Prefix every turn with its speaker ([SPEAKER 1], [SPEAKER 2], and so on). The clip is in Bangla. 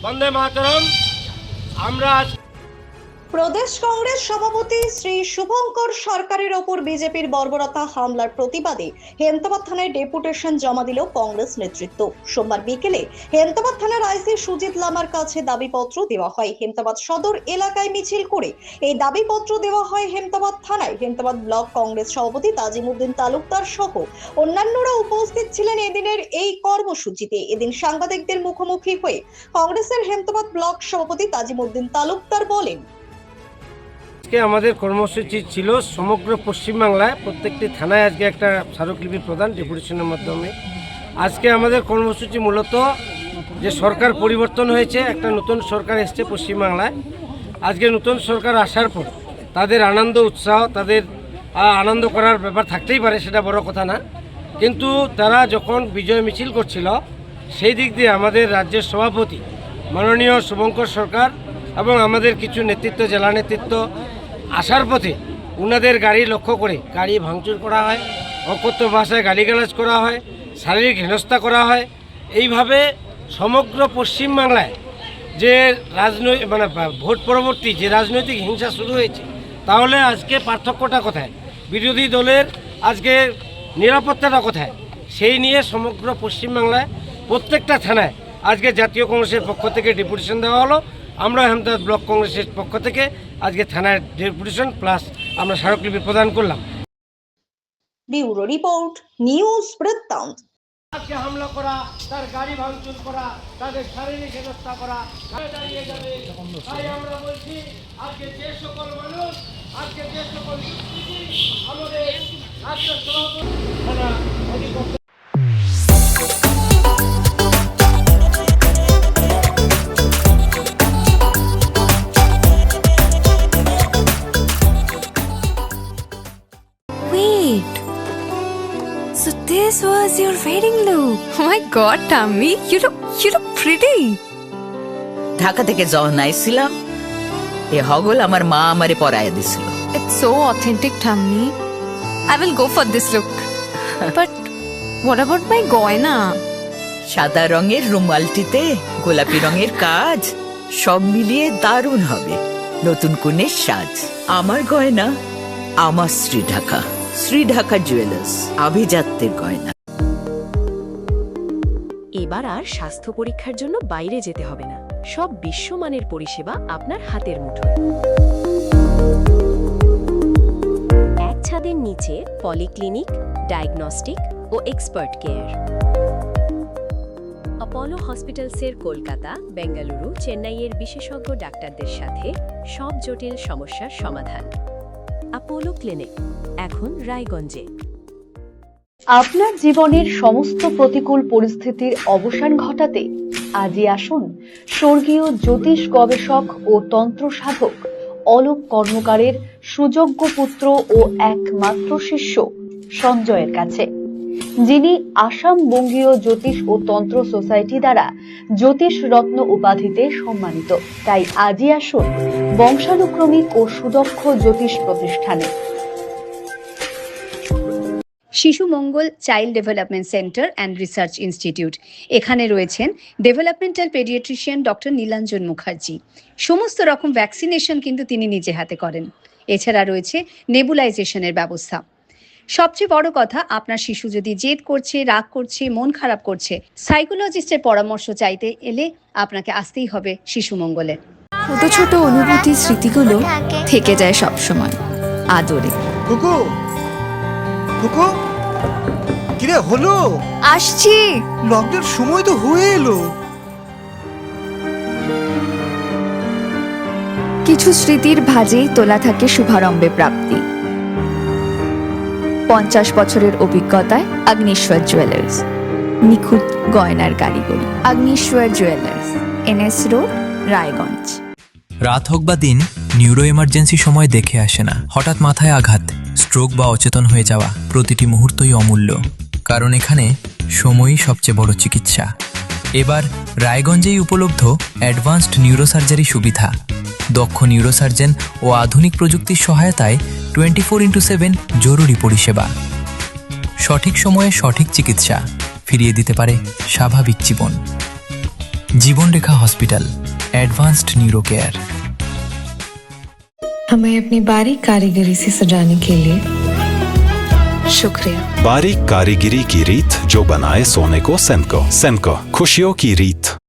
[SPEAKER 1] বন্দে মাতরম। আমরা
[SPEAKER 2] প্রদেশ কংগ্রেস সভাপতি শ্রী শুভঙ্কর সরকারের ওপর বিজেপির বর্বরতা হামলার প্রতিবাদে হেমতাবাদ থানায় ডেপুটেশন জমা দিল কংগ্রেস নেতৃত্ব। সোমবার বিকেলে হেমতাবাদ থানার আইসি সুজিত লামার কাছে দাবিপত্র দেওয়া হয়। হেমতাবাদ সদর এলাকায় মিছিল করে এই দাবিপত্র দেওয়া হয় হেমতাবাদ থানায়। হেমতাবাদ ব্লক কংগ্রেস সভাপতি তাজিমউদ্দিন তালুকদার সহ অন্যান্যরা উপস্থিত ছিলেন এদিনের এই কর্মসূচিতে। এদিন সাংবাদিকদের মুখোমুখি হয়ে কংগ্রেসের হেমতাবাদ ব্লক সভাপতি তাজিমউদ্দিন তালুকদার বলেন,
[SPEAKER 1] আমাদের কর্মসূচি ছিল সমগ্র পশ্চিমবাংলায় প্রত্যেকটি থানায় আজকে একটা স্মারকলিপি প্রদান ডেপুটেশনের মাধ্যমে। আজকে আমাদের কর্মসূচি মূলত যে সরকার পরিবর্তন হয়েছে, একটা নতুন সরকার এসছে পশ্চিমবাংলায়। আজকে নতুন সরকার আসার পর তাদের আনন্দ উৎসাহ, তাদের আনন্দ করার ব্যাপার থাকতেই পারে, সেটা বড় কথা না। কিন্তু তারা যখন বিজয় মিছিল করছিল, সেই দিক দিয়ে আমাদের রাজ্যের সভাপতি মাননীয় শুভঙ্কর সরকার এবং আমাদের কিছু নেতৃত্ব, জেলা নেতৃত্ব আসার পথে উনাদের গাড়ি লক্ষ্য করে গাড়ি ভাঙচুর করা হয়, অকথ্য ভাষায় গালিগালাজ করা হয়, শারীরিক হেনস্থা করা হয়। এইভাবে সমগ্র পশ্চিমবাংলায় যে ভোট পরবর্তী যে রাজনৈতিক হিংসা শুরু হয়েছে, তাহলে আজকে পার্থক্যটা কোথায়? বিরোধী দলের আজকে নিরাপত্তাটা কোথায়? সেই নিয়ে সমগ্র পশ্চিমবাংলায় প্রত্যেকটা থানায় আজকে জাতীয় কংগ্রেসের পক্ষ থেকে ডেপুটেশন দেওয়া হলো। আমরা হেমতাবাদ ব্লক কংগ্রেসের পক্ষ থেকে আজকে থানার ডেপুটেশন প্লাস আমরা স্মারকলিপি প্রদান করলাম।
[SPEAKER 2] ব্যুরো রিপোর্ট, নিউজ বৃত্তান্ত।
[SPEAKER 1] আজকে হামলা করা, তার গাড়ি ভাঙচুর করা, তাদের শারীরিক হেনস্থা করা দাঁড়িয়ে যাবে। তাই আমরা বলছি, আজকে যে সকল মানুষ, আজকে যে সকল আমাদের রাজ্য সভাপতি থানা অধিকর্তা
[SPEAKER 3] So this was your wedding look. Oh my god, Tammy, you look pretty.
[SPEAKER 4] Dhaka থেকে যখন আইছিলাম, এ হগল আমার মা আমারে পরায় দিছিল।
[SPEAKER 3] It's so authentic, Tammy. I will go for this look. But what about my goina?
[SPEAKER 4] সাদা রঙের রুমালটিতে গোলাপি রঙের কাজ, সব মিলিয়ে দারুণ হবে নতুন কনের সাজ। আমার গয়না আমার শ্রী ঢাকা জুয়েলার্স, আভিজাত্যের গয়না।
[SPEAKER 5] এবার আর স্বাস্থ্য পরীক্ষার জন্য বাইরে যেতে হবে না। সব বিশ্বমানের পরিষেবা আপনার হাতের মুঠোয়। এক ছাদের নিচে পলিক্লিনিক, ডায়াগনস্টিক ও এক্সপার্ট কেয়ার। অপোলো হসপিটালসের কলকাতা, বেঙ্গালুরু, চেন্নাইয়ের বিশেষজ্ঞ ডাক্তারদের সাথে সব জটিল সমস্যার সমাধান। অপোলো ক্লিনিক এখন রায়গঞ্জে।
[SPEAKER 6] আপনার জীবনের সমস্ত প্রতিকূল পরিস্থিতির অবসান ঘটাতে আজই আসুন স্বর্গীয় জ্যোতিষ গবেষক ও তন্ত্র সাধক অলোক কর্মকারের সুযোগ্য পুত্র ও একমাত্র শিষ্য সঞ্জয়ের কাছে, যিনি আসাম বঙ্গীয় জ্যোতিষ ও তন্ত্র সোসাইটি দ্বারা জ্যোতিষ রত্ন উপাধিতে সম্মানিত। তাই আজই আসুন বংশানুক্রমিক ও সুদক্ষ জ্যোতিষ প্রতিষ্ঠানে।
[SPEAKER 7] Shishu Mangal child development centre and research institute. এখানে রয়েছেন developmental paediatrician doctor Nilanjan Mukherjee. সমস্ত রকম ভ্যাকসিনেশন কিন্তু তিনি নিজে হাতে করেন। এছাড়া রয়েছে নেবুলাইজেশনের ব্যবস্থা। সবচেয়ে বড় কথা, আপনার শিশু যদি জেদ করছে, রাগ করছে, মন খারাপ করছে, সাইকোলজিস্টের পরামর্শ চাইতে এলে আপনাকে আসতেই হবে শিশু মঙ্গলে।
[SPEAKER 3] ছোট ছোট অনুভূতি, স্মৃতিগুলো থেকে যায় সব সময় আদরে।
[SPEAKER 8] কিরে হলো?
[SPEAKER 3] আসছি।
[SPEAKER 8] লকডাউন সময় তো হয়ে এলো।
[SPEAKER 3] কিছু স্মৃতির ভাজেই তোলা থাকে শুভারম্ভে প্রাপ্তি। 50 বছরের অভিজ্ঞতায় আগ্নেশ্বর জুয়েলার্স, নিখুঁত গয়নার কারিগরি। Agneshwar jewellers, NS road, Raiganj.
[SPEAKER 9] রাত হোক বা দিন, নিউরো এমার্জেন্সি সময় দেখে আসে না। হঠাৎ মাথায় আঘাত, স্ট্রোক বা অচেতন হয়ে যাওয়া, প্রতিটি মুহূর্তই অমূল্য, কারণ এখানে সময়ই সবচেয়ে বড় চিকিৎসা। এবার রায়গঞ্জেই উপলব্ধ অ্যাডভান্সড নিউরোসার্জারি সুবিধা। দক্ষ নিউরোসার্জন ও আধুনিক প্রযুক্তির সহায়তায় 24x7 জরুরি পরিষেবা। সঠিক সময়ে সঠিক চিকিৎসা ফিরিয়ে দিতে পারে স্বাভাবিক জীবন। জীবন রেখা হসপিটাল, एडवांस्ड न्यूरो केयर।
[SPEAKER 3] हमें अपनी बारीक कारीगरी से सजाने के लिए शुक्रिया।
[SPEAKER 10] बारीक कारीगरी की रीत जो बनाए सोने को सेमको। सेमको, खुशियों की रीत।